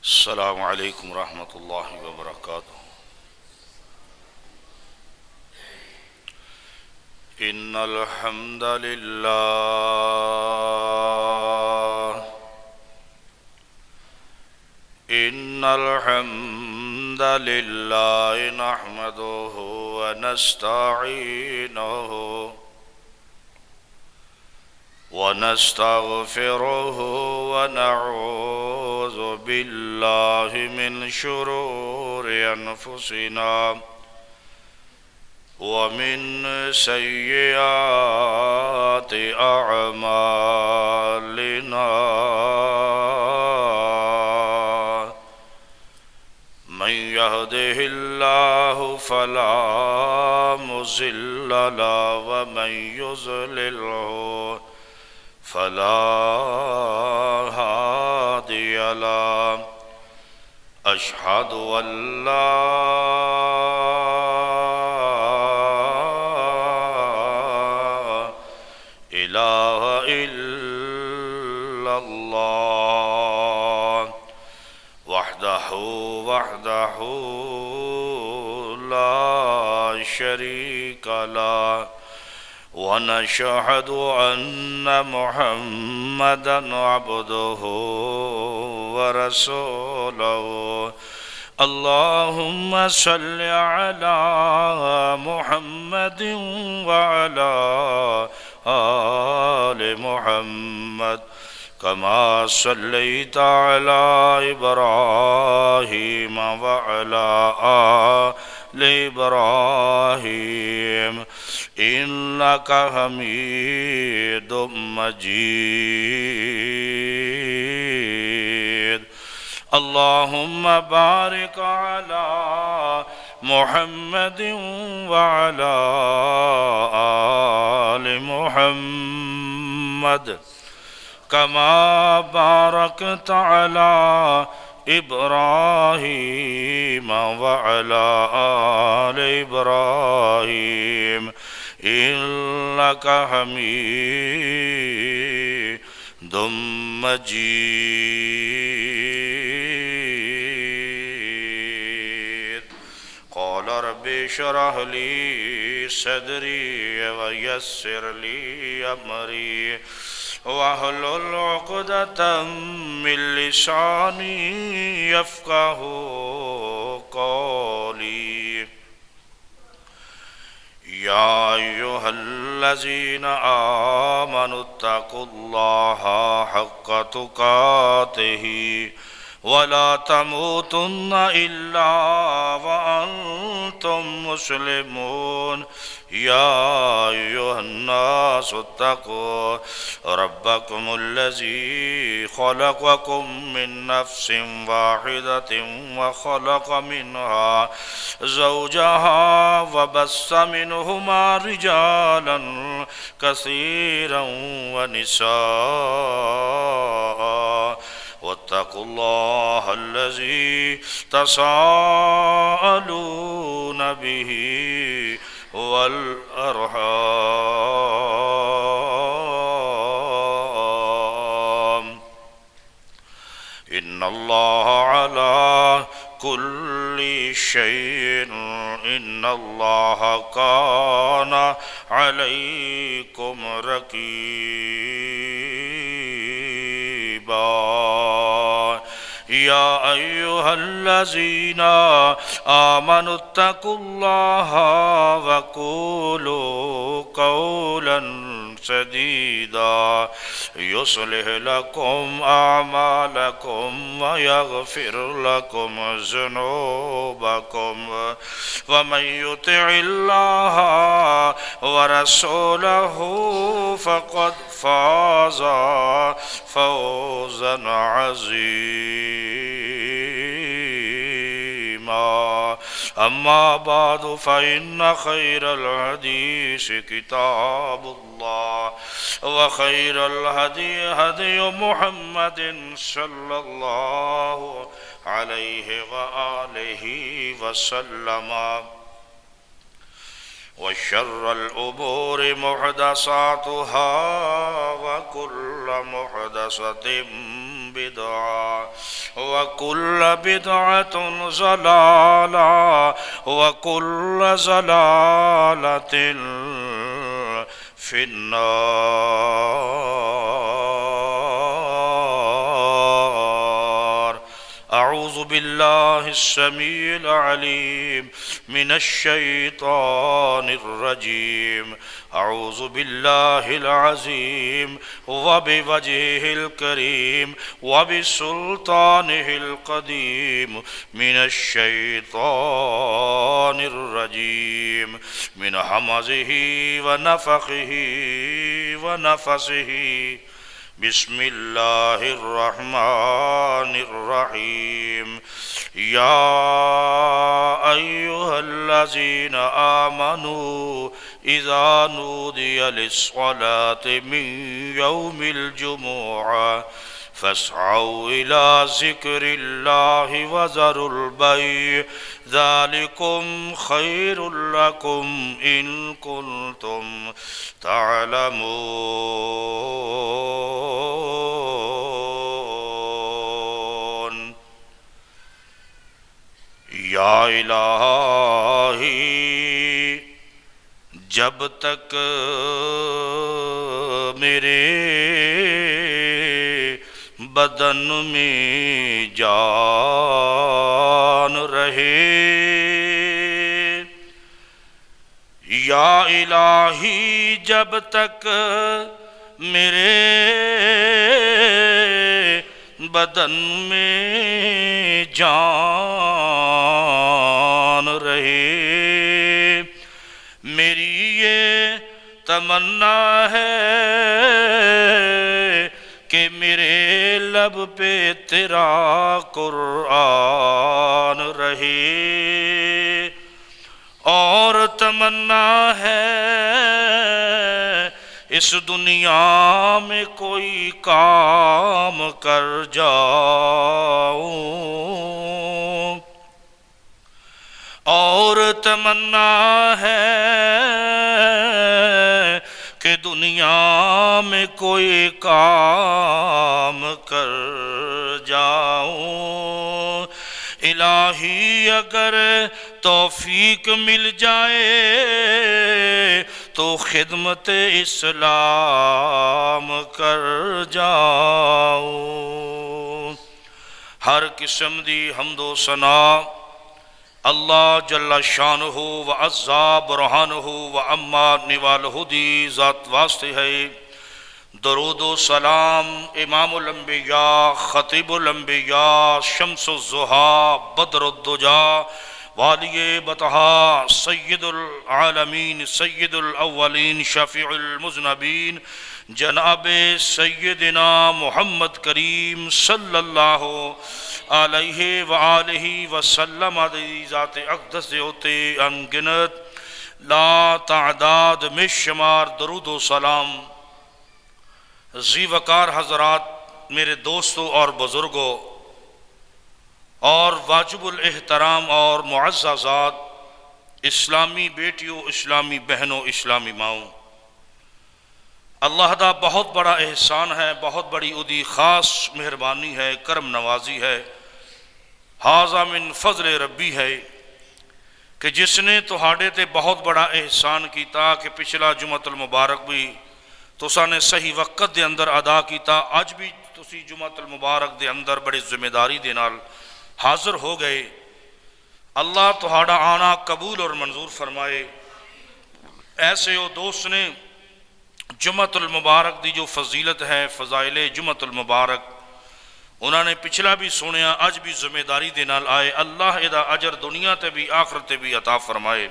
السلام عليكم ورحمة الله وبركاته. إن الحمد لله نحمده ونستعينه ونستغفره ونعوذ بالله من شرور أنفسنا ومن سيئات أعمالنا. من يهده الله فلا مضل له ومن يضلله فلا هادي له. أشهد أن لا إله إلا الله وحده لا شريك له. ونشهد أن محمدًا عبده ورسوله. اللهم صل على محمد وعلى آل محمد كما صليت على إبراهيم وعلى آل إبراهيم إنك حميد مجيد. اللهم بارك على محمد وعلى آل محمد كما باركت على إبراهيم وعلى آل إبراهيم إنك حميد مجيد. قال رب اشرح لي صدري ويسر لي أمري واحلل عقدة من لساني يفقه قولي. يا أيها الذين آمنوا اتقوا الله حق تقاته ولا تموتن إلا وأنتم مسلمون. يا أيها الناس اتقوا ربكم الذي خلقكم من نفس واحدة وخلق منها زوجها وبث منهما رجالا كثيرا ونساء. واتقوا الله الذي تساءلون به والأرحام إن الله على كل شيء إن الله كان عليكم رقيبا. يا أيها الذين آمنوا اتقوا الله وقولوا قولا سديدا يصلح لكم أعمالكم ويغفر لكم ذنوبكم ومن يطع الله ورسوله فقد فاز فوزا عظيما. أما بعد فإن خير الحديث كتاب الله وخير الهدي هدي محمد صلى الله عليه وآله وسلم. وشر الأمور محدثاتها وكل محدثة بدعة وكل بدعة ضلالة وكل ضلالة في النار. أعوذ بالله السميع العليم من الشيطان الرجيم. أعوذ بالله العظيم وبوجهه الكريم وبسلطانه القديم من الشيطان الرجيم من همزه ونفخه ونفسه. بسم الله الرحمن الرحيم. يا أيها الذين آمنوا إذا نودي للصلاة من يوم الجمعة فاسعوا إلى ذكر الله وذروا البيع ذلكم خير لكم إن كنتم تعلمون. یا الہی جب تک میرے بدن میں جان رہے، یا الہی جب تک میرے بدن میں جان رہے، میری یہ تمنا ہے کہ میرے لب پہ تیرا قرآن رہے، اور تمنا ہے اس دنیا میں کوئی کام کر جاؤں، اور تمنا ہے کہ دنیا میں کوئی کام کر جاؤں۔ الہی اگر توفیق مل جائے تو خدمت اسلام کر جاؤں۔ ہر قسم دی حمد و ثنا اللہ جل شانہ و عزا برہانہ و اما نوالہ دی ذات واسطے ہے۔ درود و سلام امام الانبیاء خطیب الانبیاء شمس الضحیٰ بدر الدجا والی بطحا سید العالمین سید الاولین شفیع المذنبین جناب سیدنا محمد کریم صلی اللہ علیہ وآلہ وسلم دی ذات اقدس ہوتے انگنت لا تعداد میں شمار درود و سلام ذی وقار حضرات، میرے دوستوں اور بزرگوں اور واجب الاحترام اور معززات، اسلامی بیٹیوں، اسلامی بہنوں، اسلامی ماؤں، اللہ دا بہت بڑا احسان ہے، بہت بڑی ادی خاص مہربانی ہے، کرم نوازی ہے، ھذا من فضل ربی ہے کہ جس نے تہاڈے تے بہت بڑا احسان کیتا کہ پچھلا جمعۃ المبارک بھی تساں نے صحیح وقت دے اندر ادا کیتا، اج بھی تسی جمعۃ المبارک دے اندر بڑی ذمہ داری دے نال حاضر ہو گئے۔ اللہ تہاڈا آنا قبول اور منظور فرمائے۔ ایسے وہ دوست نے جمعۃ المبارک دی جو فضیلت ہے، فضائل جمعۃ المبارک، انہوں نے پچھلا بھی سنیا، اج بھی ذمہ داری دے نال آئے۔ اللہ ادا اجر دنیا تے بھی آخرت تے بھی عطا فرمائے۔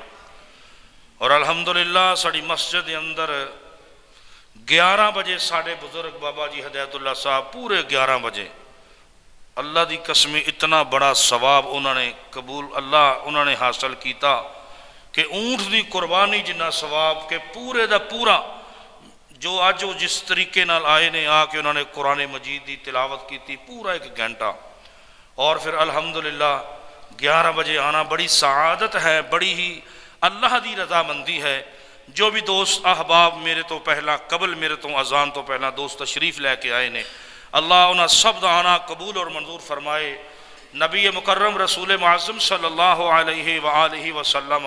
اور الحمدللہ ساڑی مسجد دے اندر 11 بجے ساڑھے بزرگ بابا جی ہدایت اللہ صاحب پورے 11 بجے اللہ دی قسم اتنا بڑا ثواب انہوں نے قبول انہوں نے حاصل کیتا کہ اونٹ دی قربانی جنہ ثواب کہ پورے دا پورا جو آج وہ جس طریقے نال آئے نے آ کے انہوں نے قرآن مجید دی تلاوت کی تھی پورا 1 گھنٹہ، اور پھر الحمدللہ 11 بجے آنا بڑی سعادت ہے، بڑی ہی اللہ دی رضامندی ہے۔ جو بھی دوست احباب میرے تو پہلا قبل میرے تو اذان تو پہلا دوست تشریف لے کے آئے نے، اللہ انہیں سب دعانا قبول اور منظور فرمائے۔ نبی مکرم رسول معظم صلی اللہ علیہ وآلہ وسلم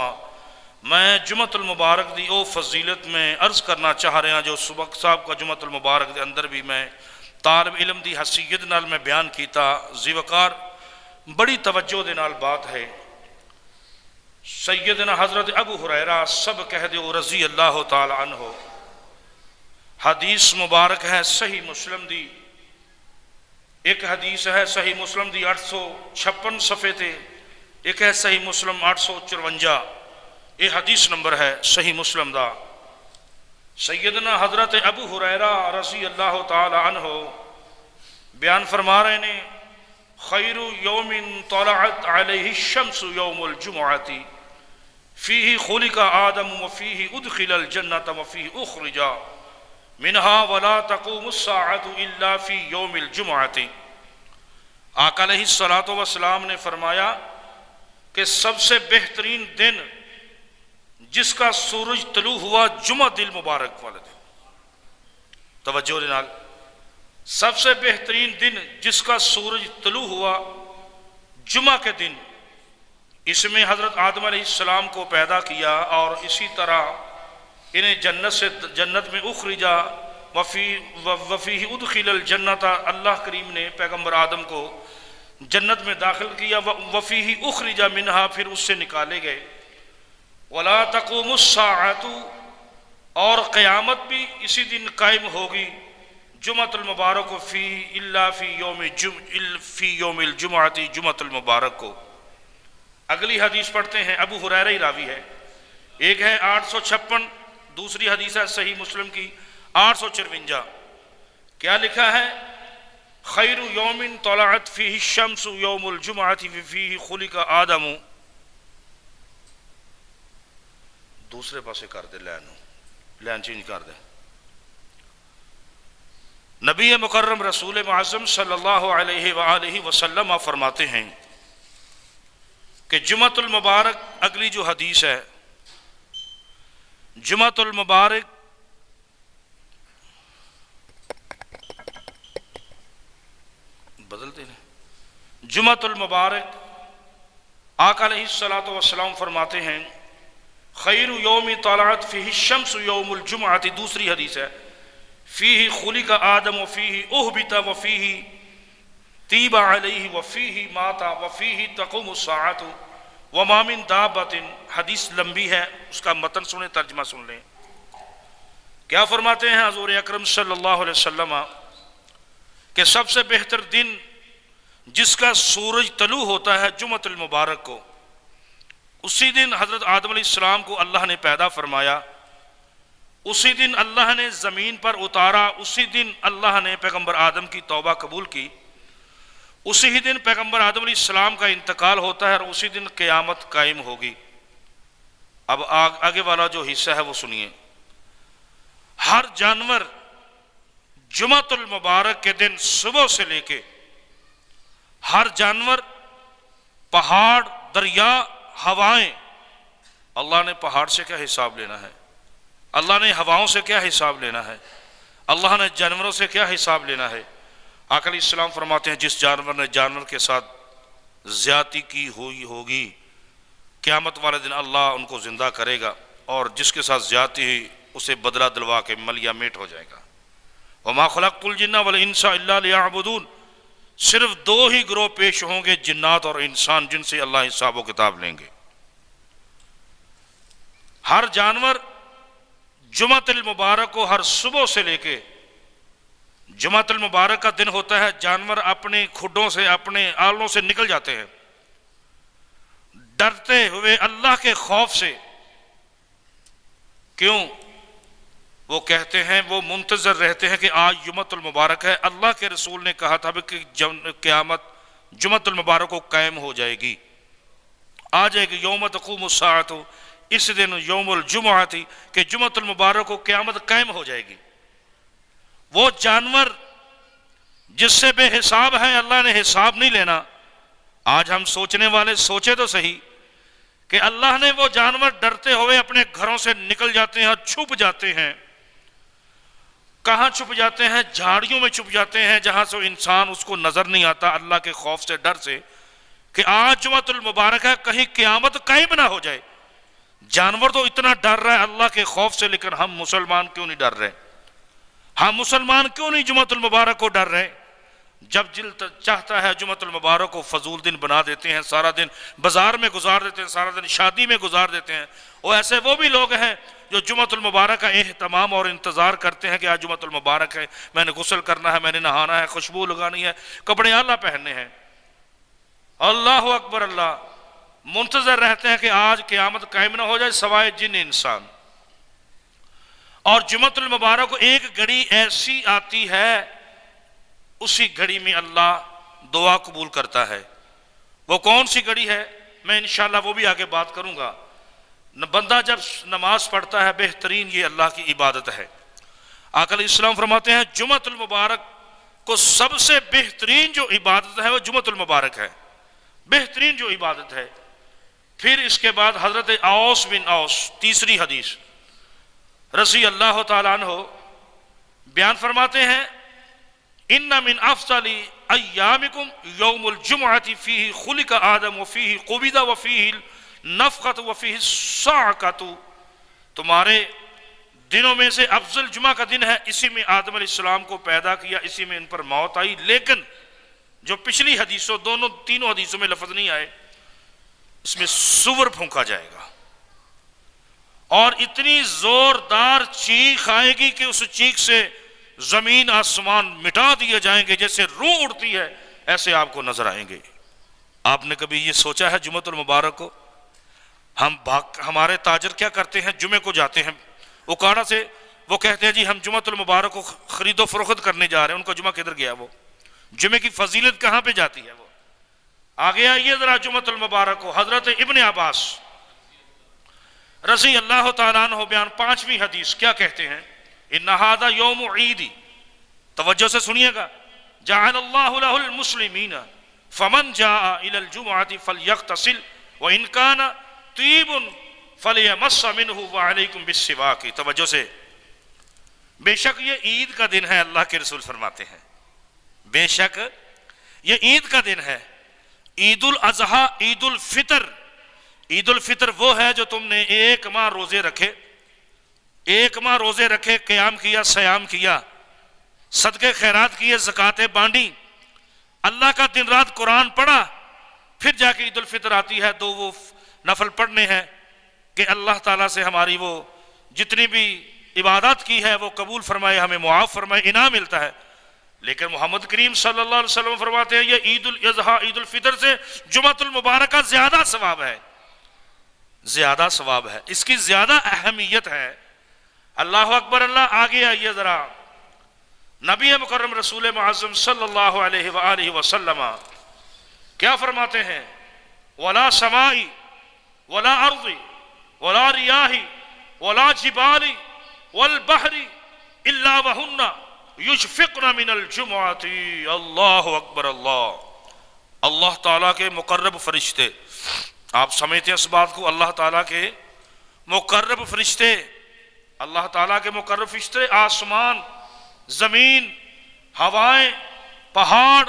میں جمعۃ المبارک دی او فضیلت میں عرض کرنا چاہ رہے ہیں جو صبح صاحب کا جمعۃ المبارک دے اندر بھی میں طالب علم دی حیثیت نال میں بیان کیتا، زیوکار بڑی توجہ دے نال بات ہے۔ سیدنا حضرت ابو ہریرہ سب کہہ دیو رضی اللہ تعالی عنہ، حدیث مبارک ہے صحیح مسلم دی، ایک حدیث ہے صحیح مسلم دی 856 صفحے تے، ایک ہے صحیح مسلم 854، یہ حدیث نمبر ہے صحیح مسلم دا۔ سیدنا حضرت ابو ہریرہ رضی اللہ تعالی عنہ بیان فرما رہے ہیں، خیر یوم طلعت علیہ الشمس یوم الجمعۃ فیہ خلق آدم وفیہ ادخل الجنۃ وفیہ اخرج منہا ولا تقوم الساعۃ الا فی یوم الجمعۃ۔ آقا علیہ الصلوۃ والسلام نے فرمایا کہ سب سے بہترین دن جس کا سورج طلوع ہوا جمعہ دل مبارک والے دن، توجہ نال، سب سے بہترین دن جس کا سورج طلوع ہوا جمعہ کے دن، اس میں حضرت آدم علیہ السلام کو پیدا کیا اور اسی طرح انہیں جنت میں اخرجا وفیہ ادخل الجنت، اللہ کریم نے پیغمبر آدم کو جنت میں داخل کیا، وفیہ اخرجا منہا، پھر اس سے نکالے گئے، ولا تقوم الساعۃ، اور قیامت بھی اسی دن قائم ہوگی، جمعۃ المبارک فی الا فی یوم الجمعۃ، جمعۃ المبارک کو۔ اگلی حدیث پڑھتے ہیں، ابو ہریرہ ہی راوی ہے، ایک ہے 856، دوسری حدیث ہے صحیح مسلم کی 854۔ کیا لکھا ہے؟ خیر یوم طلعت فیہ الشمس یوم الجمعۃ فیہ خلق آدم، دوسرے پاسے کر دے، لین چینج کر دے۔ نبی مکرم رسول معظم صلی اللہ علیہ وآلہ وسلم فرماتے ہیں کہ جمعۃ المبارک، اگلی جو حدیث ہے، جمعۃ المبارک بدلتے ہیں، جمعۃ المبارک آقا علیہ الصلوۃ والسلام فرماتے ہیں خیر یوم طلعت فیہ الشمس یوم الجمعۃ، دوسری حدیث ہے، فیہ خلق آدم وفیہ اہبط وفیہ طیب علیہ وفیہ مات وفیہ تقوم الساعۃ وما من دابۃ۔ حدیث لمبی ہے، اس کا متن سنیں، ترجمہ سن لیں۔ کیا فرماتے ہیں حضور اکرم صلی اللہ علیہ وسلم کہ سب سے بہتر دن جس کا سورج طلوع ہوتا ہے جمعۃ المبارک کو، اسی دن حضرت آدم علیہ السلام کو اللہ نے پیدا فرمایا، اسی دن اللہ نے زمین پر اتارا، اسی دن اللہ نے پیغمبر آدم کی توبہ قبول کی، اسی ہی دن پیغمبر آدم علیہ السلام کا انتقال ہوتا ہے اور اسی دن قیامت قائم ہوگی۔ اب آگے والا جو حصہ ہے وہ سنیے۔ ہر جانور جمعۃ المبارک کے دن صبح سے لے کے، ہر جانور، پہاڑ، دریا، ہوائیں، اللہ نے پہاڑ سے کیا حساب لینا ہے، اللہ نے ہواؤں سے کیا حساب لینا ہے، اللہ نے جانوروں سے کیا حساب لینا ہے۔ آقا علیہ السلام فرماتے ہیں جس جانور نے جانور کے ساتھ زیادتی کی ہوئی ہوگی، قیامت والے دن اللہ ان کو زندہ کرے گا، اور جس کے ساتھ زیادتی ہوئی اسے بدلہ دلوا کے ملیا میٹ ہو جائے گا۔ وما خلقت الجن والانس الا لیعبدون، صرف دو ہی گروہ پیش ہوں گے، جنات اور انسان، جن سے اللہ حساب و کتاب لیں گے۔ ہر جانور جمعۃ المبارک کو ہر صبح سے لے کے، جمعۃ المبارک کا دن ہوتا ہے، جانور اپنے کھڈوں سے، اپنے آلوں سے نکل جاتے ہیں، ڈرتے ہوئے اللہ کے خوف سے۔ کیوں؟ وہ کہتے ہیں، وہ منتظر رہتے ہیں کہ آج جمعۃ المبارک ہے، اللہ کے رسول نے کہا تھا کہ قیامت جمعۃ المبارک کو قائم ہو جائے گی، آ جائے گی، یوم تقوم الساعۃ، اس دن یوم الجمعہ تھی کہ جمعۃ المبارک کو قیامت قائم ہو جائے گی۔ وہ جانور جس سے بے حساب ہے، اللہ نے حساب نہیں لینا۔ آج ہم سوچنے والے سوچے تو صحیح کہ اللہ نے وہ جانور ڈرتے ہوئے اپنے گھروں سے نکل جاتے ہیں اور چھپ جاتے ہیں، کہاں چھپ جاتے ہیں؟ جھاڑیوں میں چھپ جاتے ہیں، جہاں سے انسان اس کو نظر نہیں آتا، اللہ کے خوف سے، ڈر سے کہ آج جمعۃ المبارک ہے، کہیں قیامت قائم نہ ہو جائے۔ جانور تو اتنا ڈر رہا ہے اللہ کے خوف سے، لیکن ہم مسلمان کیوں نہیں ڈر رہے؟ ہم مسلمان کیوں نہیں جمعۃ المبارک کو ڈر رہے؟ جب دل چاہتا ہے جمعۃ المبارک کو فضول دن بنا دیتے ہیں، سارا دن بازار میں گزار دیتے ہیں، سارا دن شادی میں گزار دیتے ہیں۔ اور ایسے وہ بھی لوگ ہیں جو جمعۃ المبارک کا اہتمام اور انتظار کرتے ہیں کہ آج جمعۃ المبارک ہے، میں نے غسل کرنا ہے، میں نے نہانا ہے، خوشبو لگانی ہے، کپڑے اعلیٰ پہننے ہیں۔ اللہ اکبر، اللہ منتظر رہتے ہیں کہ آج قیامت قائم نہ ہو جائے سوائے جن انسان۔ اور جمعۃ المبارک کو ایک گھڑی ایسی آتی ہے، اسی گھڑی میں اللہ دعا قبول کرتا ہے۔ وہ کون سی گھڑی ہے؟ میں انشاءاللہ وہ بھی آگے بات کروں گا۔ بندہ جب نماز پڑھتا ہے، بہترین یہ اللہ کی عبادت ہے۔ آقا علیہ السلام فرماتے ہیں جمعۃ المبارک کو سب سے بہترین جو عبادت ہے وہ جمعۃ المبارک ہے، بہترین جو عبادت ہے۔ پھر اس کے بعد حضرت اوس بن اوس، تیسری حدیث، رضی اللہ تعالیٰ عنہ بیان فرماتے ہیں ان من افضل ایامکم یوم الجمعۃ فیہ خلق آدم وفیہ قبض وفیہ نفخت وفیہ الصاعقۃ، تمہارے دنوں میں سے افضل جمعہ کا دن ہے، اسی میں آدم علیہ السلام کو پیدا کیا، اسی میں ان پر موت آئی۔ لیکن جو پچھلی حدیثوں، تینوں حدیثوں میں لفظ نہیں آئے، اس میں سور پھونکا جائے گا اور اتنی زوردار چیخ آئے گی کہ اس چیخ سے زمین آسمان مٹا دیے جائیں گے، جیسے روح اڑتی ہے ایسے آپ کو نظر آئیں گے۔ آپ نے کبھی یہ سوچا ہے جمعۃ المبارک کو ہمارے تاجر کیا کرتے ہیں؟ جمعے کو جاتے ہیں اکاڑا سے، وہ کہتے ہیں جی ہم جمعۃ المبارک کو خرید و فروخت کرنے جا رہے ہیں، ان کا جمعہ کدھر گیا؟ وہ جمعے کی فضیلت کہاں پہ جاتی ہے؟ وہ آگے آئیے ذرا جمعۃ المبارک کو۔ حضرت ابن عباس رضی اللہ تعالیٰ عنہ بیان، پانچویں حدیث، کیا کہتے ہیں؟ ان ھذا یوم عید، توجہ سے سنیے گا، جعل اللہ لہ المسلمین فمن جاء الى الجمعۃ فلیغتسل وان کان طیب فلیمس منہ وعلیکم بالسواک۔ توجہ سے، بے شک یہ عید کا دن ہے، اللہ کے رسول فرماتے ہیں بے شک یہ عید کا دن ہے، عید الاضحیٰ، عید الفطر۔ عید الفطر وہ ہے جو تم نے ایک ماہ روزے رکھے، ایک ماہ روزے رکھے، قیام کیا، سیام کیا، صدقے خیرات کیے، زکاتیں بانٹی، اللہ کا دن رات قرآن پڑھا، پھر جا کے عید الفطر آتی ہے، تو وہ نفل پڑھنے ہیں کہ اللہ تعالیٰ سے ہماری وہ جتنی بھی عبادات کی ہے وہ قبول فرمائے، ہمیں معاف فرمائے، انعام ملتا ہے۔ لیکن محمد کریم صلی اللہ علیہ وسلم فرماتے ہیں یہ عید الاضحیٰ، عید الفطر سے جمعۃ المبارک کا زیادہ ثواب ہے، زیادہ ثواب ہے، اس کی زیادہ اہمیت ہے۔ اللہ اکبر، اللہ۔ آگے آئیے ذرا، نبی مکرم رسول معظم صلی اللہ علیہ وآلہ وسلم کیا فرماتے ہیں؟ ولا سمائی ولا ارض ولا ریاح ولا جبال والبحر الا وہن یشفقن من الجمعۃ۔ اللہ اکبر، اللہ۔ اللہ تعالیٰ کے مقرب فرشتے، آپ سمجھتے ہیں اس بات کو؟ اللہ تعالیٰ کے مقرب فرشتے، اللہ تعالیٰ کے مقرب فرشتے، آسمان، زمین، ہوائیں، پہاڑ،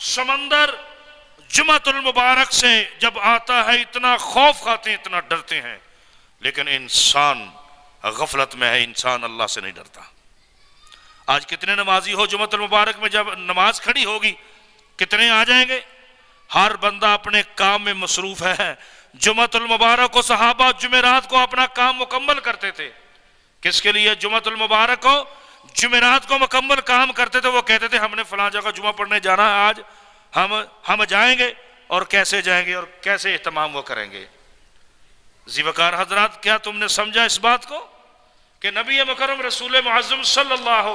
سمندر، جمعۃ المبارک سے جب آتا ہے اتنا خوف کھاتے ہیں، اتنا ڈرتے ہیں۔ لیکن انسان غفلت میں ہے، انسان اللہ سے نہیں ڈرتا۔ آج کتنے نمازی ہو جمعۃ المبارک میں جب نماز کھڑی ہوگی کتنے آ جائیں گے؟ ہر بندہ اپنے کام میں مصروف ہے۔ جمعۃ المبارک کو صحابہ جمعرات کو اپنا کام مکمل کرتے تھے۔ کس کے لیے؟ جمعۃ المبارک کو، جمعرات کو مکمل کام کرتے تھے۔ وہ کہتے تھے ہم نے فلاں جگہ جمعہ پڑھنے جانا ہے، آج ہم جائیں گے، اور کیسے جائیں گے اور کیسے اہتمام وہ کریں گے۔ ذیوکار حضرات، کیا تم نے سمجھا اس بات کو کہ نبی مکرم رسول معظم صلی اللہ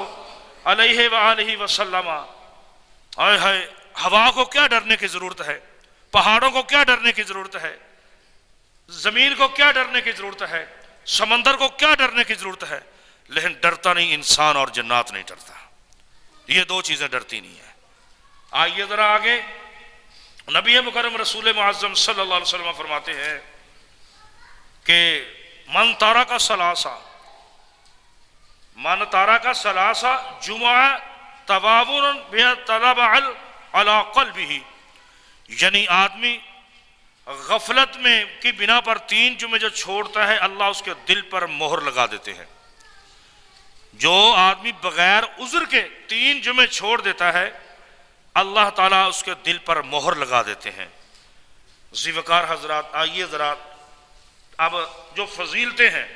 علیہ وآلہ وسلم، آئے ہائے، ہوا کو کیا ڈرنے کی ضرورت ہے، پہاڑوں کو کیا ڈرنے کی ضرورت ہے، زمین کو کیا ڈرنے کی ضرورت ہے، سمندر کو کیا ڈرنے کی ضرورت ہے، لیکن ڈرتا نہیں انسان اور جنات نہیں ڈرتا۔ یہ دو چیزیں ڈرتی نہیں ہیں۔ آئیے ذرا آگے، نبی مکرم رسول معظم صلی اللہ علیہ وسلم فرماتے ہیں کہ من ترک ثلاثا، من ترک ثلاث جمعہ تواور طلب علی قلبہ، یعنی آدمی غفلت میں کی بنا پر 3 جمعے جو چھوڑتا ہے اللہ اس کے دل پر مہر لگا دیتے ہیں۔ جو آدمی بغیر عذر کے 3 جمعے چھوڑ دیتا ہے اللہ تعالیٰ اس کے دل پر مہر لگا دیتے ہیں۔ ذوقار حضرات، آئیے ذرا اب جو فضیلتیں ہیں،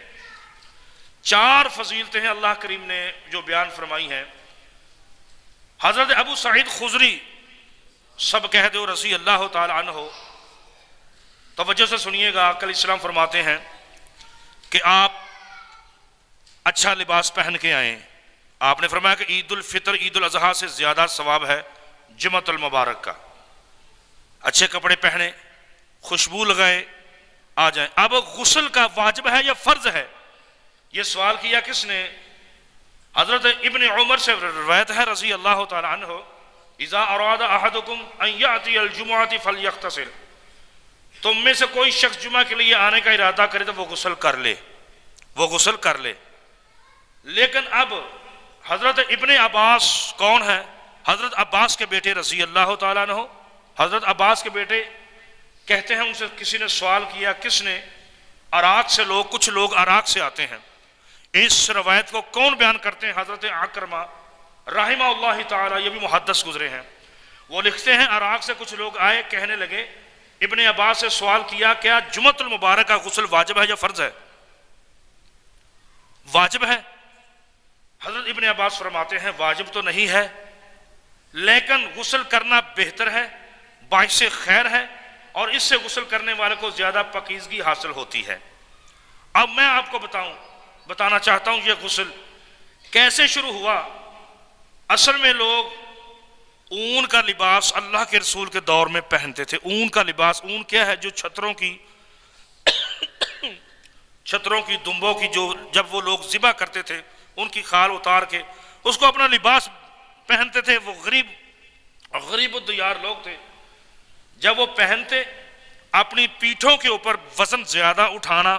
4 فضیلتیں ہیں اللہ کریم نے جو بیان فرمائی ہیں۔ حضرت ابو سعید خضری سب کہہ دو رضی اللہ تعالی عنہ، توجہ سے سنیے گا، آقا علیہ السلام فرماتے ہیں کہ آپ اچھا لباس پہن کے آئیں۔ آپ نے فرمایا کہ عید الفطر عید الاضحیٰ سے زیادہ ثواب ہے جمعۃ المبارک کا۔ اچھے کپڑے پہنے، خوشبو لگائیں، آ جائیں۔ اب غسل کا واجب ہے یا فرض ہے؟ یہ سوال کیا کس نے؟ حضرت ابن عمر سے روایت ہے رضی اللہ تعالی عنہ، اذا اراد احدکم ان یاتی الجمعۃ فلیغتسل، تم میں سے کوئی شخص جمعہ کے لیے آنے کا ارادہ کرے تو وہ غسل کر لے، وہ غسل کر لے۔ لیکن اب حضرت ابن عباس کون ہے؟ حضرت عباس کے بیٹے رضی اللہ تعالیٰ عنہ، حضرت عباس کے بیٹے کہتے ہیں ان سے کسی نے سوال کیا، کس نے؟ عراق سے لوگ، کچھ لوگ عراق سے آتے ہیں۔ اس روایت کو کون بیان کرتے ہیں؟ حضرت عکرمہ رحمہ اللہ تعالیٰ، یہ بھی محدث گزرے ہیں۔ وہ لکھتے ہیں عراق سے کچھ لوگ آئے، کہنے لگے ابن عباس سے سوال کیا کیا جمعۃ المبارک کا غسل واجب ہے یا فرض ہے؟ واجب ہے۔ حضرت ابن عباس فرماتے ہیں واجب تو نہیں ہے، لیکن غسل کرنا بہتر ہے، باعث خیر ہے، اور اس سے غسل کرنے والے کو زیادہ پاکیزگی حاصل ہوتی ہے۔ اب میں آپ کو بتانا چاہتا ہوں یہ غسل کیسے شروع ہوا۔ اصل میں لوگ اون کا لباس اللہ کے رسول کے دور میں پہنتے تھے۔ اون کا لباس، اون کیا ہے؟ جو چھتروں کی دمبوں کی، جو جب وہ لوگ ذبح کرتے تھے ان کی کھال اتار کے اس کو اپنا لباس پہنتے تھے۔ وہ غریب الدیار لوگ تھے، جب وہ پہنتے اپنی پیٹھوں کے اوپر وزن زیادہ اٹھانا،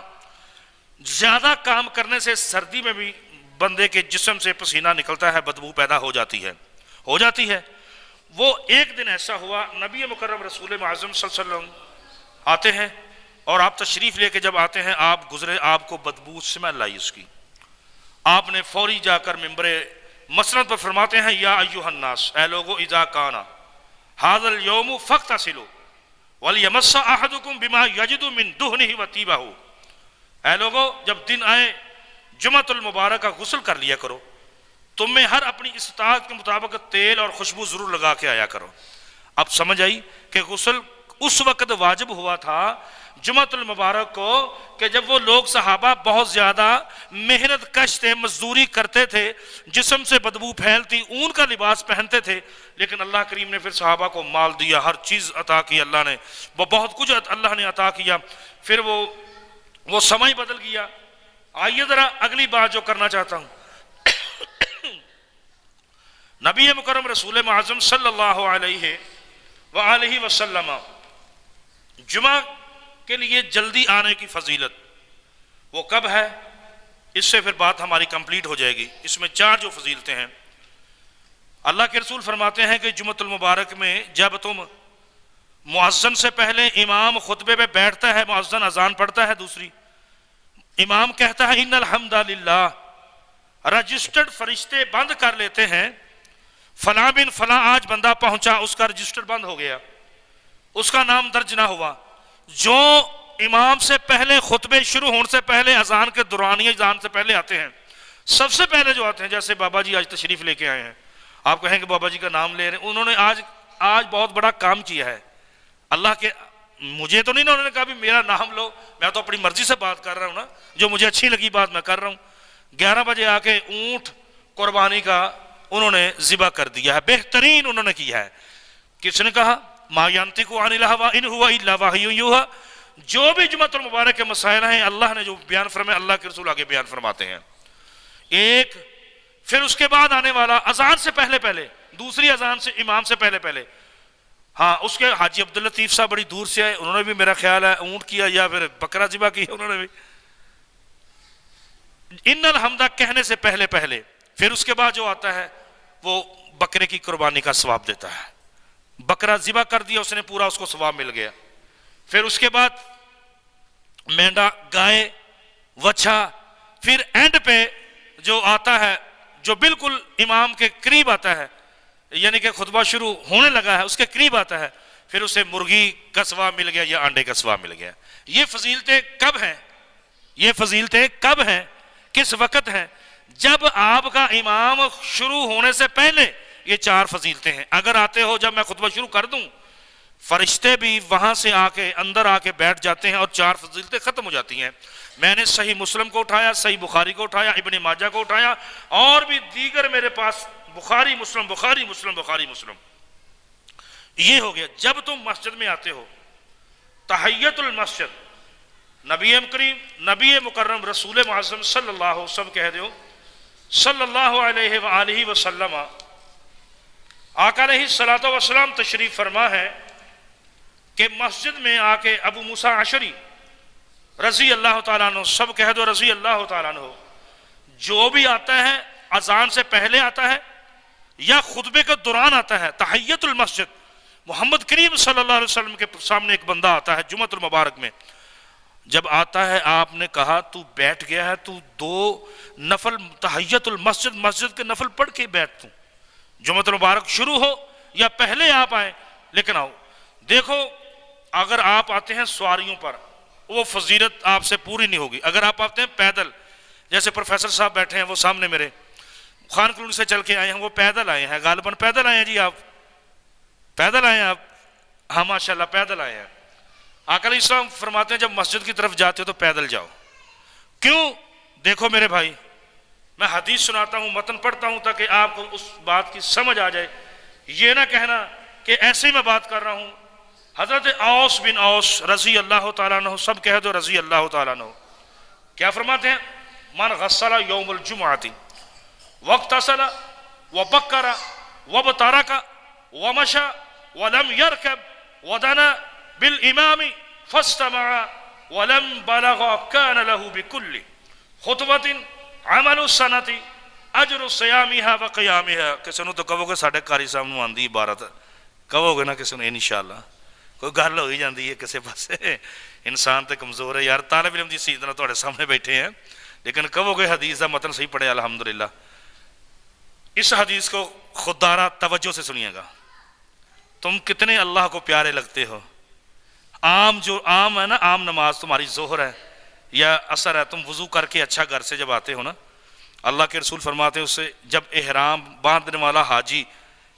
زیادہ کام کرنے سے سردی میں بھی بندے کے جسم سے پسینہ نکلتا ہے، بدبو پیدا ہو جاتی ہے۔ وہ ایک دن ایسا ہوا، نبی مکرم رسول معظم صلی اللہ علیہ وسلم آتے ہیں اور آپ تشریف لے کے جب آتے ہیں آپ گزرے، آپ کو بدبو سمیل آئی اس کی۔ آپ نے فوری جا کر ممبر مسند پر فرماتے ہیں یا ایھا الناس، اے لوگو اذا کان ھذا اليوم فاغتسلوا ولیمس احدکم بما یجد من دہنہ وطیبہ، اے لوگو جب دن آئے جمعۃ المبارک کا غسل کر لیا کرو، تم میں ہر اپنی استطاعت کے مطابق تیل اور خوشبو ضرور لگا کے آیا کرو۔ اب سمجھ آئی کہ غسل اس وقت واجب ہوا تھا جمعۃ المبارک کو کہ جب وہ لوگ صحابہ بہت زیادہ محنت کش تھے، مزدوری کرتے تھے، جسم سے بدبو پھیلتی، اون کا لباس پہنتے تھے، لیکن اللہ کریم نے پھر صحابہ کو مال دیا، ہر چیز عطا کی اللہ نے، وہ بہت کچھ اللہ نے عطا کیا، پھر وہ سماں بدل گیا۔ آئیے ذرا اگلی بات جو کرنا چاہتا ہوں، نبی مکرم رسول معظم صلی اللہ علیہ وآلہ وسلم جمعہ کے لیے جلدی آنے کی فضیلت وہ کب ہے؟ اس سے پھر بات ہماری کمپلیٹ ہو جائے گی۔ اس میں 4 جو فضیلتیں ہیں، اللہ کے رسول فرماتے ہیں کہ جمعۃ المبارک میں جب تم مؤذن سے پہلے امام خطبے پہ بیٹھتا ہے، مؤذن اذان پڑھتا ہے، دوسری امام کہتا ہے ان الحمد للہ، رجسٹرڈ فرشتے بند کر لیتے ہیں فلاں بن فلاں آج بندہ پہنچا، اس کا رجسٹر بند ہو گیا، اس کا نام درج نہ ہوا۔ جو امام سے پہلے خطبے شروع ہونے سے پہلے اذان کے دوران یا اذان سے پہلے آتے ہیں، سب سے پہلے جو آتے ہیں، جیسے بابا جی آج تشریف لے کے آئے ہیں، آپ کہیں کہ بابا جی کا نام لے رہے ہیں، انہوں نے آج بہت بڑا کام کیا ہے اللہ کے، مجھے تو نہیں نا انہوں نے کہا بھی میرا نام لو، میں تو اپنی مرضی سے بات کر رہا ہوں نا، جو مجھے اچھی لگی بات میں کر رہا ہوں۔ 11 بجے آ کے اونٹ قربانی کا انہوں نے ذبح کر دیا ہے، بہترین انہوں نے کیا ہے۔ کس نے کہا ما ینطق عن الہوی ان ہوا الا وحی یوحی، جو بھی جمعۃ المبارک کے مسائل ہیں اللہ نے جو بیان فرمائے اللہ کے رسول آگے بیان فرماتے ہیں۔ ایک پھر اس کے بعد آنے والا اذان سے پہلے، دوسری اذان سے امام سے پہلے، ہاں اس کے حاجی عبداللطیف صاحب بڑی دور سے آئے، انہوں نے بھی میرا خیال ہے اونٹ کیا یا پھر بکرا ذبح کیا، انہوں نے بھی ان الحمدہ کہنے سے پہلے پھر اس کے بعد جو آتا ہے وہ بکرے کی قربانی کا ثواب دیتا ہے. بکرا ذبح کر دیا اس نے پورا، اس کو ثواب مل گیا. پھر اس کے بعد مینڈا، گائے، وچھا. پھر اینڈ پہ جو آتا ہے جو بالکل امام کے قریب آتا ہے، یعنی کہ خطبہ شروع ہونے لگا ہے اس کے قریب آتا ہے، پھر اسے مرغی کا ثواب مل گیا یا انڈے کا ثواب مل گیا. یہ فضیلتیں کب ہیں؟ یہ فضیلتیں کب ہیں؟ کس وقت ہیں؟ جب آپ کا امام شروع ہونے سے پہلے یہ 4 فضیلتیں ہیں. اگر آتے ہو جب میں خطبہ شروع کر دوں، فرشتے بھی وہاں سے آ کے اندر آ کے بیٹھ جاتے ہیں اور 4 فضیلتیں ختم ہو جاتی ہیں. میں نے صحیح مسلم کو اٹھایا، صحیح بخاری کو اٹھایا، ابن ماجہ کو اٹھایا، اور بھی دیگر میرے پاس بخاری مسلم. یہ ہو گیا. جب تم مسجد میں آتے ہو، تحیت المسجد، نبی مکرم رسول معظم صلی اللہ علیہ وسلم کہہ دیو صلی اللہ علیہ وآلہ وسلم. آقا علیہ الصلوۃ والسلام تشریف فرما ہے کہ مسجد میں آ کے ابو موسیٰ اشعری رضی اللہ تعالیٰ عنہ، سب کہہ دو رضی اللہ تعالیٰ عنہ، جو بھی آتا ہے اذان سے پہلے آتا ہے یا خطبے کے دوران آتا ہے، تحیت المسجد، محمد کریم صلی اللہ علیہ وسلم کے سامنے ایک بندہ آتا ہے جمعۃ المبارک میں. جب آتا ہے آپ نے کہا تو بیٹھ گیا ہے، تو 2 نفل تحیت المسجد، مسجد کے نفل پڑھ کے بیٹھ. تو جمعۃ المبارک شروع ہو یا پہلے آپ آئیں، لیکن آؤ. دیکھو اگر آپ آتے ہیں سواریوں پر وہ فضیلت آپ سے پوری نہیں ہوگی. اگر آپ آتے ہیں پیدل، جیسے پروفیسر صاحب بیٹھے ہیں وہ سامنے میرے، خان کلونی سے چل کے آئے ہیں، وہ پیدل آئے ہیں، غالباً پیدل آئے ہیں. جی آپ پیدل آئے ہیں؟ آپ؟ ہاں ماشاءاللہ پیدل آئے ہیں. آقا علیہ السلام فرماتے ہیں جب مسجد کی طرف جاتے ہو تو پیدل جاؤ. کیوں؟ دیکھو میرے بھائی، میں حدیث سناتا ہوں، متن پڑھتا ہوں تاکہ آپ کو اس بات کی سمجھ آ جائے. یہ نہ کہنا کہ ایسے ہی میں بات کر رہا ہوں. حضرت اوس بن اوس رضی اللہ تعالیٰ عنہ، سب کہہ دو رضی اللہ تعالیٰ عنہ، کیا فرماتے ہیں؟ من غسل یوم الجمعۃ واغتسل وبکر وابترک ومشى ولم يركب ودنا بالامام فاستمع ولم بلغ كان له بكل خطبۃ عمل السنة اجر صيامها وقيامها. کسی نو تو کہو گے ساڈے قاری صاحب نو آندی عبارت، کہو گے نا کسی نو انشاءاللہ کوئی گل ہو ہی جاندی ہے کسی پاسے. انسان تے کمزور ہے یار، طالب علم دی سیدھ نال تواڈے سامنے بیٹھے ہیں، لیکن کہو گے حدیث دا متن صحیح پڑھے الحمدللہ. اس حدیث کو خوددارہ توجہ سے سنیے گا. تم کتنے اللہ کو پیارے لگتے ہو. جو عام ہے نا، عام نماز تمہاری ظہر ہے یا عصر ہے، تم وضو کر کے اچھا گھر سے جب آتے ہو نا، اللہ کے رسول فرماتے ہیں اس سے جب احرام باندھنے والا حاجی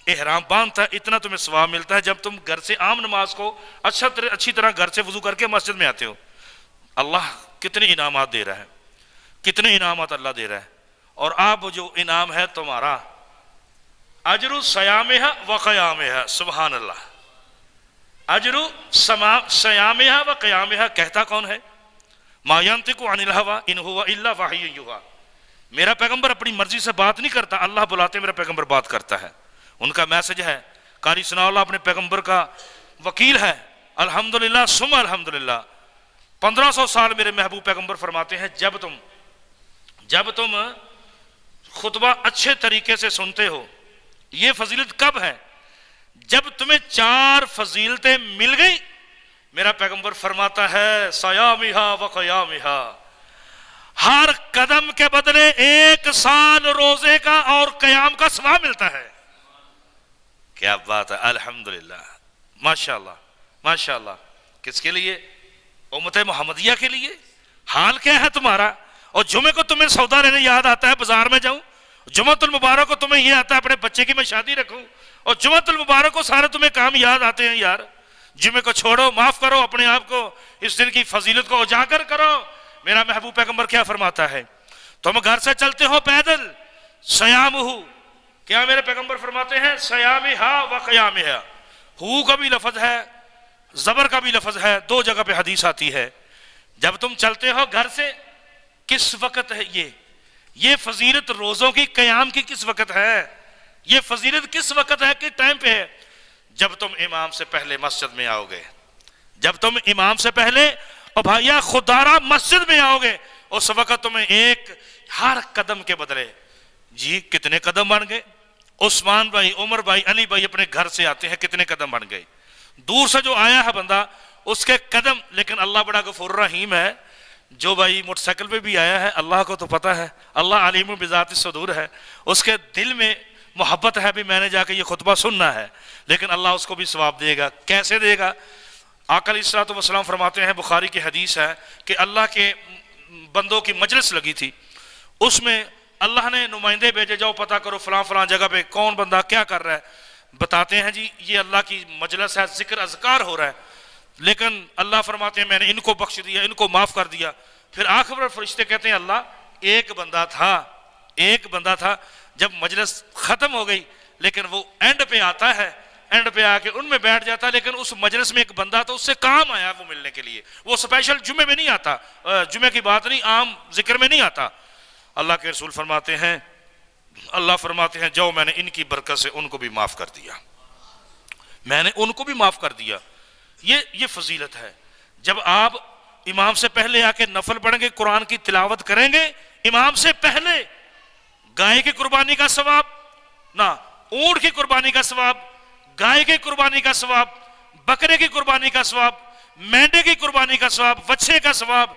احرام باندھتا ہے اتنا تمہیں ثواب ملتا ہے جب تم گھر سے عام نماز کو اچھی طرح گھر سے وضو کر کے مسجد میں آتے ہو. اللہ کتنے انعامات دے رہا ہے، کتنے انعامات اللہ دے رہا ہے. اور آپ جو انعام ہے تمہارا، اجر صیامہا و قیامہا، سبحان اللہ. اجر صیامہا و قیامہا کہتا کون ہے؟ ما ینطق عن الہوی ان هو الا وحی یوحی. میرا پیغمبر اپنی مرضی سے بات نہیں کرتا، اللہ بلاتے میرا پیغمبر بات کرتا ہے. ان کا میسج ہے. قاری ثناء اللہ اپنے پیغمبر کا وکیل ہے، الحمدللہ ثم الحمدللہ. 1500 سال میرے محبوب پیغمبر فرماتے ہیں جب تم خطبہ اچھے طریقے سے سنتے ہو. یہ فضیلت کب ہے؟ جب تمہیں 4 فضیلتیں مل گئی. میرا پیغمبر فرماتا ہے صیامہا و قیامہا، ہر قدم کے بدلے 1 سال روزے کا اور قیام کا ثواب ملتا ہے. کیا بات ہے، الحمدللہ، ماشاءاللہ ماشاءاللہ. کس کے لیے؟ امت محمدیہ کے لیے. حال کیا ہے تمہارا؟ اور جمعے کو تمہیں سودا لینے یاد آتا ہے بازار میں جاؤں، جمعۃ المبارک کو تمہیں یہ آتا ہے اپنے بچے کی میں شادی رکھوں، اور جمعۃ المبارک کو سارے تمہیں کام یاد آتے ہیں. یار جمعے کو چھوڑو، معاف کرو اپنے آپ کو، اس دن کی فضیلت کو اجاگر کرو. میرا محبوب پیغمبر کیا فرماتا ہے؟ تم گھر سے چلتے ہو پیدل، صیامہ، کیا میرے پیغمبر فرماتے ہیں صیامہا و قیامہا. ہو کا بھی لفظ ہے، زبر کا بھی لفظ ہے، 2 جگہ پہ حدیث آتی ہے. جب تم چلتے ہو گھر سے، کس وقت ہے یہ فضیلت روزوں کی، قیام کی کس وقت ہے؟ یہ فضیلت کس وقت ہے، کس ٹائم پہ ہے؟ جب تم امام سے پہلے مسجد میں آؤ گے. جب تم امام سے پہلے اور بھائیا خوددارہ مسجد میں آؤ گے، اس وقت تمہیں ایک ہر قدم کے بدلے جی کتنے قدم بن گئے؟ عثمان بھائی، عمر بھائی، علی بھائی اپنے گھر سے آتے ہیں، کتنے قدم بن گئے؟ دور سے جو آیا ہے بندہ اس کے قدم، لیکن اللہ بڑا غفور رحیم ہے، جو بھائی موٹر سائیکل پہ بھی آیا ہے اللہ کو تو پتہ ہے، اللہ علیم بذات الصدور ہے، اس کے دل میں محبت ہے بھی میں نے جا کے یہ خطبہ سننا ہے، لیکن اللہ اس کو بھی ثواب دے گا۔ کیسے دے گا؟ آقا علیہ الصلوۃ والسلام فرماتے ہیں، بخاری کی حدیث ہے کہ اللہ کے بندوں کی مجلس لگی تھی، اس میں اللہ نے نمائندے بھیجے، جاؤ پتہ کرو فلاں فلاں جگہ پہ کون بندہ کیا کر رہا ہے۔ بتاتے ہیں جی یہ اللہ کی مجلس ہے، ذکر اذکار ہو رہا ہے، لیکن اللہ فرماتے ہیں میں نے ان کو بخش دیا، ان کو معاف کر دیا۔ پھر آخر پر فرشتے کہتے ہیں اللہ ایک بندہ تھا جب مجلس ختم ہو گئی، لیکن وہ اینڈ پہ آتا ہے، اینڈ پہ آ کے ان میں بیٹھ جاتا ہے، لیکن اس مجلس میں ایک بندہ تھا، اس سے کام آیا وہ ملنے کے لیے، وہ سپیشل جمعے میں نہیں آتا، جمعے کی بات نہیں، عام ذکر میں نہیں آتا۔ اللہ کے رسول فرماتے ہیں، اللہ فرماتے ہیں جاؤ میں نے ان کی برکت سے ان کو بھی معاف کر دیا، میں نے ان کو بھی معاف کر دیا۔ یہ فضیلت ہے۔ جب آپ امام سے پہلے آ کے نفل پڑھیں گے، قرآن کی تلاوت کریں گے، امام سے پہلے گائے کی قربانی کا ثواب نہ، اونٹ کی قربانی کا ثواب، گائے کی قربانی کا ثواب، بکرے کی قربانی کا ثواب، مینڈے کی قربانی کا ثواب، بچے کا ثواب،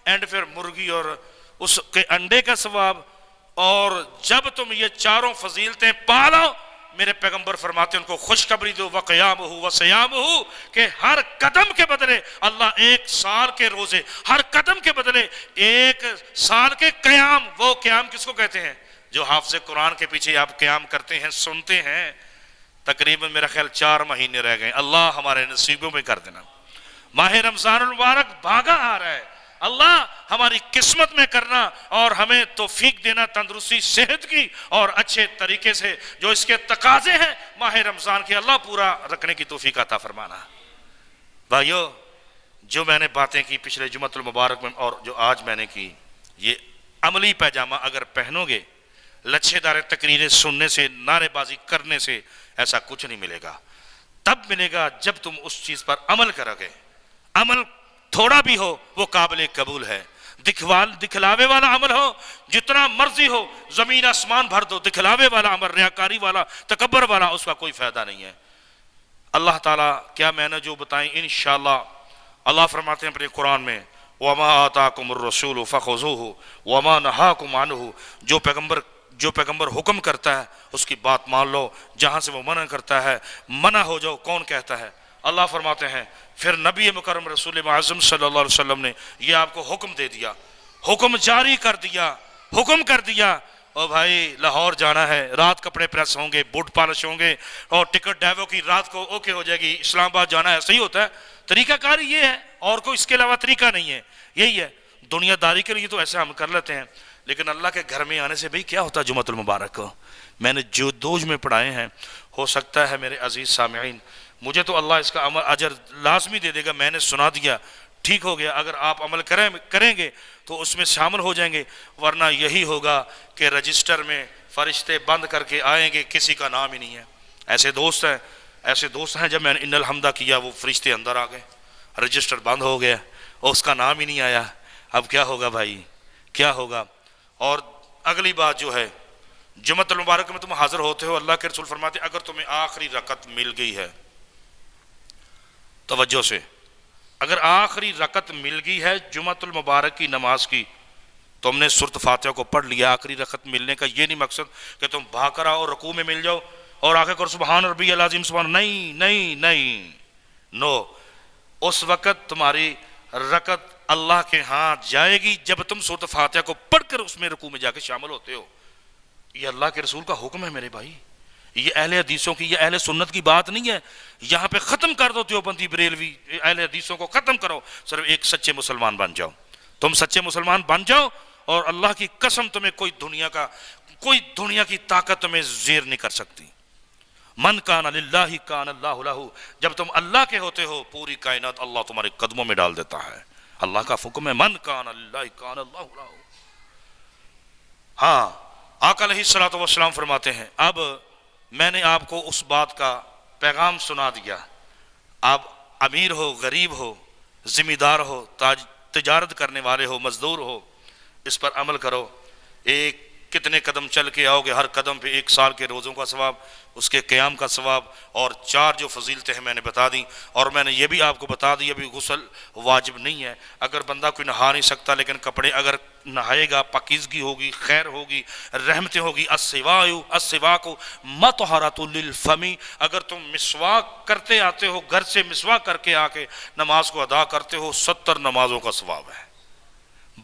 اینڈ پھر مرغی اور اس کے انڈے کا ثواب۔ اور جب تم یہ چاروں فضیلتیں پالو، میرے پیغمبر فرماتے ہیں ان کو خوشخبری دو، وقیامہ وصیامہ، کہ ہر قدم کے بدلے اللہ 1 سال کے روزے، ہر قدم کے بدلے 1 سال کے قیام۔ وہ قیام کس کو کہتے ہیں؟ جو حافظ قرآن کے پیچھے آپ قیام کرتے ہیں، سنتے ہیں۔ تقریباً میرا خیال 4 مہینے رہ گئے، اللہ ہمارے نصیبوں میں کر دینا۔ ماہ رمضان المبارک بھاگا آ رہا ہے، اللہ ہماری قسمت میں کرنا اور ہمیں توفیق دینا تندرستی صحت کی، اور اچھے طریقے سے جو اس کے تقاضے ہیں ماہ رمضان کے اللہ پورا رکھنے کی توفیق عطا فرمانا۔ بھائیو، جو میں نے باتیں کی پچھلے جمعۃ المبارک میں اور جو آج میں نے کی، یہ عملی پیجامہ اگر پہنو گے، لچھے دار تقریریں سننے سے، نعرے بازی کرنے سے ایسا کچھ نہیں ملے گا۔ تب ملے گا جب تم اس چیز پر عمل کرو گے۔ عمل تھوڑا بھی ہو وہ قابل قبول ہے، دکھلاوے والا عمل ہو جتنا مرضی ہو، زمین آسمان بھر دو، دکھلاوے والا عمل، ریاکاری والا، تکبر والا، اس کا کوئی فائدہ نہیں ہے۔ اللہ تعالیٰ کیا میں نے جو بتائیں انشاءاللہ، اللہ فرماتے ہیں اپنے قرآن میں، وَمَا آتَاكُمُ الرَّسُولُ فَخُذُوهُ وَمَا نَهَاكُمْ عَنْهُ، جو پیغمبر حکم کرتا ہے اس کی بات مان لو، جہاں سے وہ منع کرتا ہے منع ہو جاؤ۔ کون کہتا ہے؟ اللہ فرماتے ہیں پھر نبی مکرم رسول معظم صلی اللہ علیہ وسلم نے یہ آپ کو حکم دے دیا، حکم جاری کر دیا، حکم کر دیا، اور بھائی لاہور جانا ہے، رات کپڑے پریس ہوں گے، بوٹ پالش ہوں گے، اور ٹکٹ ڈائیو کی رات کو اوکے ہو جائے گی، اسلام آباد جانا ہے۔ صحیح ہوتا ہے، طریقہ کاری یہ ہے، اور کوئی اس کے علاوہ طریقہ نہیں ہے، یہی ہے۔ دنیا داری کے لیے تو ایسے ہم کر لیتے ہیں، لیکن اللہ کے گھر میں آنے سے بھئی کیا ہوتا ہے؟ جمعۃ المبارک کو میں نے جو دوج میں پڑھائے ہیں، ہو سکتا ہے میرے عزیز سامعین مجھے تو اللہ اس کا عمل اجر لازمی دے دے گا، میں نے سنا دیا ٹھیک ہو گیا، اگر آپ عمل کریں گے تو اس میں شامل ہو جائیں گے، ورنہ یہی ہوگا کہ رجسٹر میں فرشتے بند کر کے آئیں گے، کسی کا نام ہی نہیں ہے۔ ایسے دوست ہیں جب میں نے ان الحمدہ کیا وہ فرشتے اندر آ گئے، رجسٹر بند ہو گیا اور اس کا نام ہی نہیں آیا۔ اب کیا ہوگا بھائی، کیا ہوگا؟ اور اگلی بات جو ہے، جمعۃ المبارک میں تم حاضر ہوتے ہو، اللہ کے رسول فرماتے ہیں اگر تمہیں آخری رکعت مل گئی ہے، توجہ سے، اگر آخری رکعت مل گئی ہے جمعۃ المبارک کی نماز کی، تم نے سورۃ فاتحہ کو پڑھ لیا۔ آخری رکعت ملنے کا یہ نہیں مقصد کہ تم بھاگ کر آؤ اور رکوع میں مل جاؤ اور آگے کرو سبحان ربی العظیم سبحان، نہیں، نو، اس وقت تمہاری رکعت اللہ کے ہاں جائے گی جب تم سورۃ فاتحہ کو پڑھ کر اس میں رکوع میں جا کے شامل ہوتے ہو۔ یہ اللہ کے رسول کا حکم ہے میرے بھائی، یہ اہل حدیثوں کی، یہ اہل سنت کی بات نہیں ہے۔ یہاں پہ ختم کر دو دیوبندی بریلوی اہل حدیثوں کو ختم کرو، صرف ایک سچے مسلمان بن جاؤ۔ تم سچے مسلمان بن جاؤ اور اللہ کی قسم تمہیں کوئی دنیا کی طاقت تمہیں زیر نہیں کر سکتی۔ من کان للہ کان اللہ لہ، جب تم اللہ کے ہوتے ہو پوری کائنات اللہ تمہارے قدموں میں ڈال دیتا ہے۔ اللہ کا حکم ہے من کان للہ کان اللہ لہ۔ ہاں، آقا علیہ الصلوۃ والسلام فرماتے ہیں اب میں نے آپ کو اس بات کا پیغام سنا دیا، آپ امیر ہو، غریب ہو، ذمہ دار ہو، تجارت کرنے والے ہو، مزدور ہو، اس پر عمل کرو ایک کتنے قدم چل کے آؤ گے، ہر قدم پہ 1 سال کے روزوں کا ثواب، اس کے قیام کا ثواب، اور 4 جو فضیلتیں ہیں میں نے بتا دیں۔ اور میں نے یہ بھی آپ کو بتا دی ابھی غسل واجب نہیں ہے، اگر بندہ کوئی نہا نہیں سکتا لیکن کپڑے اگر نہائے گا، پاکیزگی ہوگی، خیر ہوگی، رحمتیں ہوگی۔ السواک مطہرۃ للفم، اگر تم مسواک کرتے آتے ہو، گھر سے مسواک کر کے آ کے نماز کو ادا کرتے ہو، 70 نمازوں کا ثواب ہے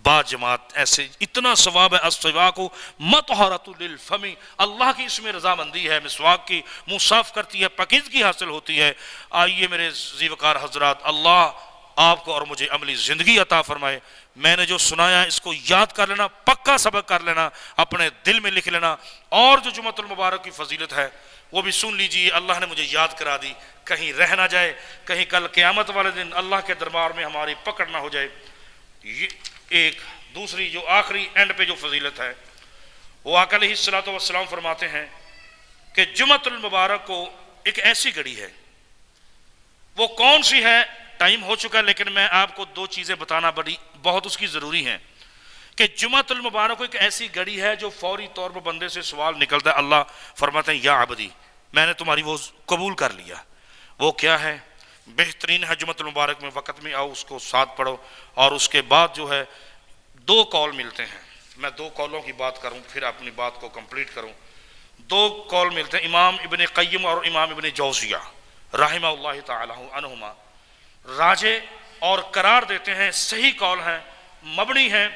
با جماعت، ایسے اتنا ثواب ہے۔ السواک مطہرۃ للفم، اللہ کی اس میں رضامندی ہے، مسواک کی منہ صاف کرتی ہے، پاکیزگی حاصل ہوتی ہے۔ آئیے میرے ذی وقار حضرات، اللہ آپ کو اور مجھے عملی زندگی عطا فرمائے۔ میں نے جو سنایا اس کو یاد کر لینا، پکا سبق کر لینا، اپنے دل میں لکھ لینا، اور جو جمعۃ المبارک کی فضیلت ہے وہ بھی سن لیجئے۔ اللہ نے مجھے یاد کرا دی، کہیں رہ نہ جائے، کہیں کل قیامت والے دن اللہ کے دربار میں ہماری پکڑ نہ ہو جائے۔ یہ ایک دوسری جو آخری اینڈ پہ جو فضیلت ہے، وہ آقا علیہ الصلوۃ والسلام فرماتے ہیں کہ جمعۃ المبارک کو ایک ایسی گھڑی ہے، وہ کون سی ہے؟ ٹائم ہو چکا، لیکن میں آپ کو 2 چیزیں بتانا بہت اس کی ضروری ہیں کہ جمعۃ المبارک کو ایک ایسی گھڑی ہے جو فوری طور پر بندے سے سوال نکلتا ہے۔ اللہ فرماتے ہیں یا عبدی، میں نے تمہاری وہ قبول کر لیا۔ وہ کیا ہے؟ بہترین ہے جمعۃ المبارک میں وقت میں آؤ، اس کو ساتھ پڑھو، اور اس کے بعد جو ہے 2 قول ملتے ہیں۔ میں 2 قولوں کی بات کروں پھر اپنی بات کو کمپلیٹ کروں۔ 2 قول ملتے ہیں، امام ابن قیم اور امام ابن جوزیہ رحمہ اللہ تعالی عنہما راجع اور قرار دیتے ہیں، صحیح قول ہیں، مبنی ہیں۔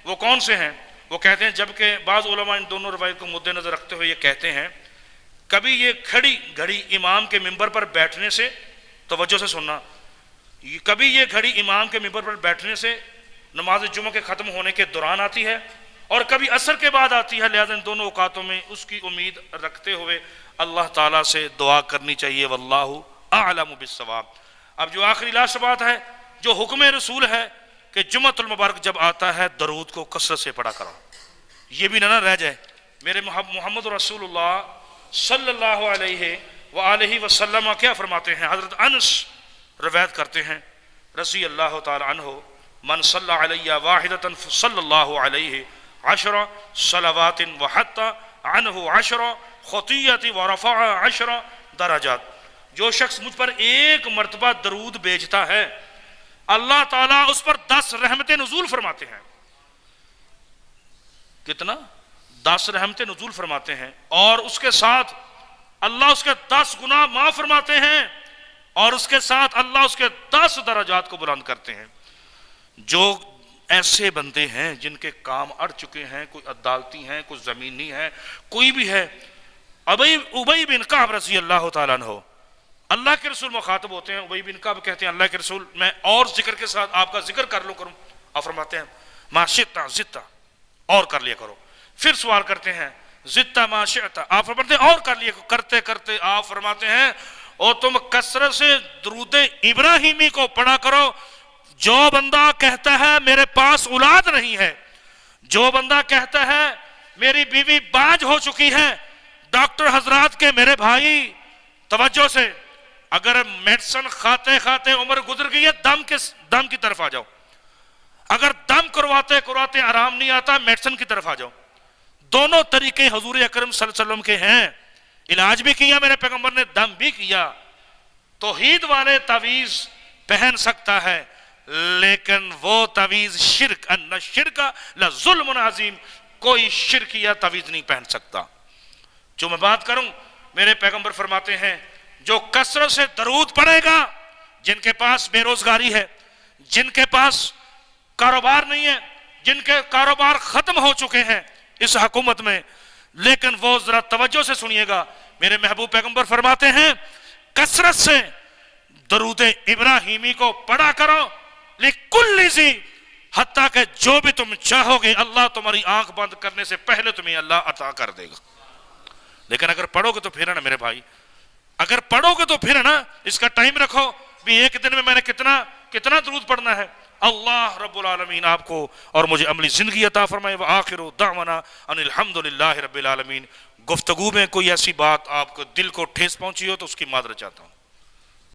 وہ کون سے ہیں؟ وہ کہتے ہیں، جبکہ بعض علماء ان دونوں روایت کو مد نظر رکھتے ہوئے یہ کہتے ہیں، کبھی یہ کھڑی گھڑی امام کے ممبر پر بیٹھنے سے، توجہ سے سننا، کبھی یہ گھڑی امام کے ممبر پر بیٹھنے سے نماز جمعہ کے ختم ہونے کے دوران آتی ہے، اور کبھی عصر کے بعد آتی ہے۔ لہذا ان دونوں اوقاتوں میں اس کی امید رکھتے ہوئے اللہ تعالیٰ سے دعا کرنی چاہیے، واللہ اعلم بالصواب۔ اب جو آخری لاسٹ بات ہے، جو حکم رسول ہے کہ جمعۃ المبارک جب آتا ہے درود کو کثرت سے پڑھا کرو، یہ بھی نہ رہ جائے۔ میرے محمد رسول اللہ صلی اللہ علیہ وآلہ وسلم کیا فرماتے ہیں؟ حضرت انس روایت کرتے ہیں رضی اللہ تعالی عنہ، من صلی علیہ واحدۃ صلی اللہ علیہ 10 صلوات وحط عنہ 10 خطیۃ ورفع 10 درجات۔ جو شخص مجھ پر 1 مرتبہ درود بھیجتا ہے، اللہ تعالیٰ اس پر 10 رحمتیں نزول فرماتے ہیں۔ کتنا؟ 10 رحمتیں نزول فرماتے ہیں، اور اس کے ساتھ اللہ اس کے 10 گناہ معاف فرماتے ہیں، اور اس کے ساتھ اللہ اس کے 10 درجات کو بلند کرتے ہیں۔ جو ایسے بندے ہیں جن کے کام اڑ چکے ہیں، کوئی عدالتی ہیں، کوئی زمینی ہیں، کوئی بھی ہے، ابی بن کعب رضی اللہ تعالیٰ عنہ، اللہ کے رسول مخاطب ہوتے ہیں، ابی بن کعب کہتے ہیں اللہ کے رسول میں اور ذکر کے ساتھ آپ کا ذکر کر لوں کروں؟ آپ فرماتے ہیں ما شئت زدت، اور کر لیا کرو۔ پھر سوال کرتے ہیں زدت ما شئت، آپ فرماتے ہیں اور کر لیا، کرتے کرتے آپ فرماتے ہیں اور تم کثرت سے درود ابراہیمی کو پڑھا کرو۔ جو بندہ کہتا ہے میرے پاس اولاد نہیں ہے، جو بندہ کہتا ہے میری بیوی باج ہو چکی ہے، ڈاکٹر حضرات کے میرے بھائی توجہ سے، اگر میڈیسن کھاتے کھاتے عمر گزر گئی ہے، دم کی طرف آ جاؤ۔ اگر دم کرواتے کرواتے آرام نہیں آتا، میڈیسن کی طرف آ جاؤ۔ دونوں طریقے حضور اکرم صلی اللہ علیہ وسلم کے ہیں، علاج بھی کیا میرے پیغمبر نے، دم بھی کیا۔ توحید والے تعویذ پہن سکتا ہے، لیکن وہ تعویذ شرک، ان الشرک لظلم عظیم، کوئی شرک یا تعویذ نہیں پہن سکتا۔ جو میں بات کروں، میرے پیغمبر فرماتے ہیں جو کثرت سے درود پڑھے گا، جن کے پاس بے روزگاری ہے، جن کے پاس کاروبار نہیں ہے، جن کے کاروبار ختم ہو چکے ہیں اس حکومت میں، لیکن وہ ذرا توجہ سے سنیے گا، میرے محبوب پیغمبر فرماتے ہیں کثرت سے درود ابراہیمی کو پڑھا کرو، لِكُلِّ ذِی، حتیٰ کہ جو بھی تم چاہو گے اللہ تمہاری آنکھ بند کرنے سے پہلے تمہیں اللہ عطا کر دے گا۔ لیکن اگر پڑھو گے تو پھر نا میرے بھائی، اگر پڑھو گے تو پھر نا اس کا ٹائم رکھو بھی ایک دن میں نے کتنا درود پڑھنا ہے۔ اللہ رب العالمین آپ کو اور مجھے عملی زندگی عطا فرمائے۔ وآخر دعوانا ان الحمدللہ رب العالمین۔ گفتگو میں کوئی ایسی بات آپ کو دل کو ٹھیس پہنچی ہو تو اس کی معذرت چاہتا ہوں۔